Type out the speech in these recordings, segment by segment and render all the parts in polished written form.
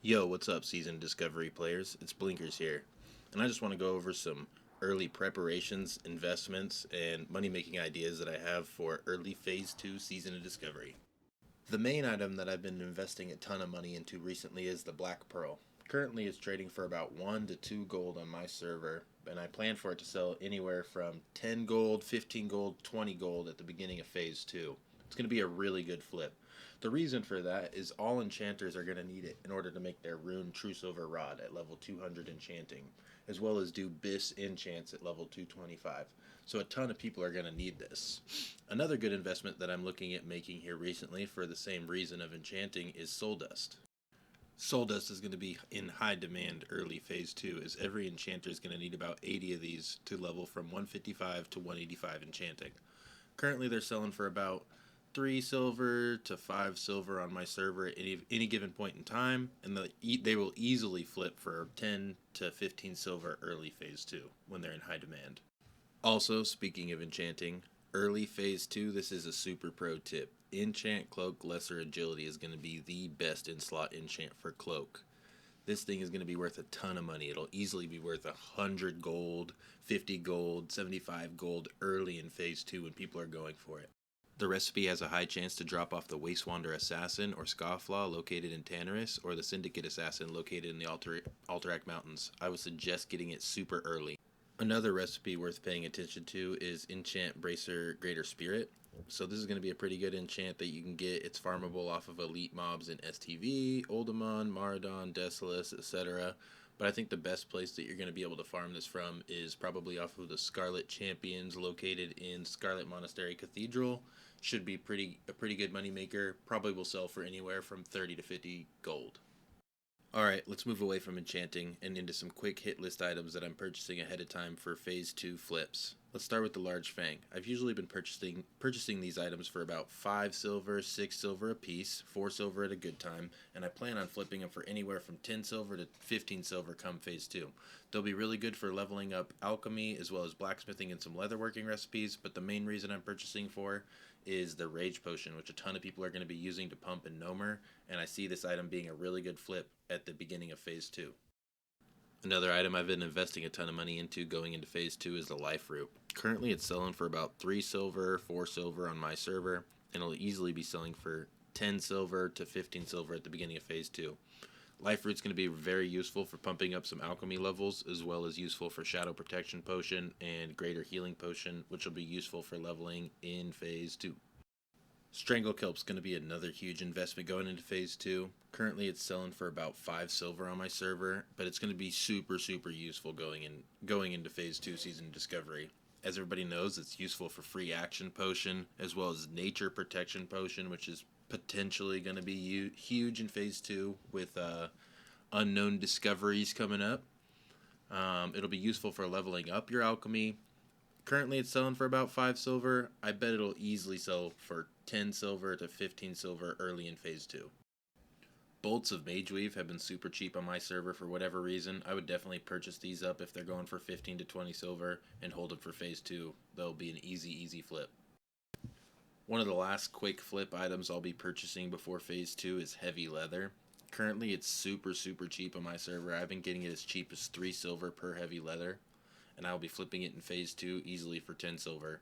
Yo, what's up, Seasoned Discovery players? It's Blinkers here, and I just want to go over some early preparations, investments, and money making ideas that I have for early Phase 2 Season of Discovery. The main item that I've been investing a ton of money into recently is the Black Pearl. Currently, it's trading for about 1 to 2 gold on my server, and I plan for it to sell anywhere from 10 gold, 15 gold, 20 gold at the beginning of Phase 2. It's going to be a really good flip. The reason for that is all enchanters are going to need it in order to make their rune True Silver Rod at level 200 enchanting, as well as do Bis enchants at level 225. So a ton of people are going to need this. Another good investment that I'm looking at making here recently for the same reason of enchanting is Soul Dust. Soul Dust is going to be in high demand early Phase 2, as every enchanter is going to need about 80 of these to level from 155 to 185 enchanting. Currently they're selling for about 3 silver to 5 silver on my server at any given point in time, and they will easily flip for 10 to 15 silver early Phase 2 when they're in high demand. Also, speaking of enchanting, early Phase 2, this is a super pro tip. Enchant Cloak Lesser Agility is going to be the best in-slot enchant for Cloak. This thing is going to be worth a ton of money. It'll easily be worth 100 gold, 50 gold, 75 gold early in Phase 2 when people are going for it. The recipe has a high chance to drop off the Wastewander Assassin or Scofflaw located in Tannerus, or the Syndicate Assassin located in the Alterac Mountains. I would suggest getting it super early. Another recipe worth paying attention to is Enchant Bracer Greater Spirit. So this is going to be a pretty good enchant that you can get. It's farmable off of elite mobs in STV, Oldemon, Maradon, Desolus, etc. But I think the best place that you're going to be able to farm this from is probably off of the Scarlet Champions located in Scarlet Monastery Cathedral. Should be a pretty good moneymaker. Probably will sell for anywhere from 30 to 50 gold. Alright, let's move away from enchanting and into some quick hit list items that I'm purchasing ahead of time for Phase 2 flips. Let's start with the large Fang. I've usually been purchasing these items for about 5 silver, 6 silver a piece, 4 silver at a good time, and I plan on flipping them for anywhere from 10 silver to 15 silver come Phase 2. They'll be really good for leveling up alchemy as well as blacksmithing and some leatherworking recipes, but the main reason I'm purchasing for is the Rage Potion, which a ton of people are going to be using to pump in Nomer, and I see this item being a really good flip at the beginning of Phase 2. Another item I've been investing a ton of money into going into Phase 2 is the Life Root. Currently it's selling for about 3 silver, 4 silver on my server, and it'll easily be selling for 10 silver to 15 silver at the beginning of Phase 2. Life Root's going to be very useful for pumping up some alchemy levels, as well as useful for Shadow Protection Potion and Greater Healing Potion, which will be useful for leveling in Phase 2. Strangle Kelp's going to be another huge investment going into Phase 2. Currently it's selling for about 5 silver on my server, but it's going to be super useful going into Phase 2 Season Discovery. As everybody knows, it's useful for Free Action Potion, as well as Nature Protection Potion, which is potentially going to be huge in Phase 2 with unknown discoveries coming up. It'll be useful for leveling up your alchemy. Currently it's selling for about 5 silver. I bet it'll easily sell for 10 silver to 15 silver early in Phase 2. Bolts of Mageweave have been super cheap on my server for whatever reason. I would definitely purchase these up if they're going for 15 to 20 silver and hold them for Phase 2. They'll be an easy flip. One of the last quick flip items I'll be purchasing before Phase 2 is Heavy Leather. Currently it's super cheap on my server. I've been getting it as cheap as 3 silver per Heavy Leather, and I'll be flipping it in Phase 2 easily for 10 silver.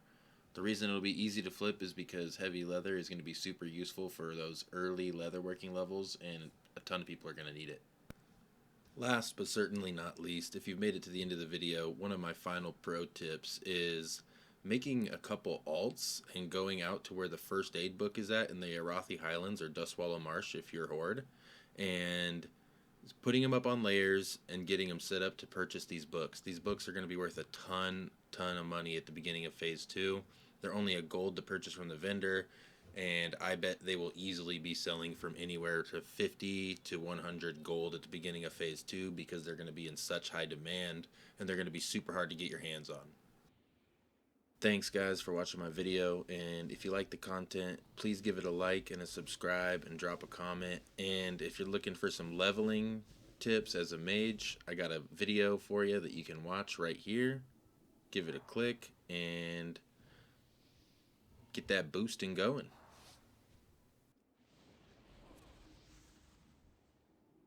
The reason it'll be easy to flip is because Heavy Leather is going to be super useful for those early leatherworking levels, and a ton of people are going to need it. Last but certainly not least, if you've made it to the end of the video, one of my final pro tips is making a couple alts and going out to where the first aid book is at in the Arathi Highlands or Dustwallow Marsh if you're Horde, and putting them up on layers and getting them set up to purchase these books. These books are going to be worth a ton of money at the beginning of Phase 2. They're only a gold to purchase from the vendor, and I bet they will easily be selling from anywhere to 50 to 100 gold at the beginning of Phase 2 because they're going to be in such high demand, and they're going to be super hard to get your hands on. Thanks guys for watching my video, and if you like the content, please give it a like and a subscribe and drop a comment. And if you're looking for some leveling tips as a mage, I got a video for you that you can watch right here. Give it a click and get that boosting going.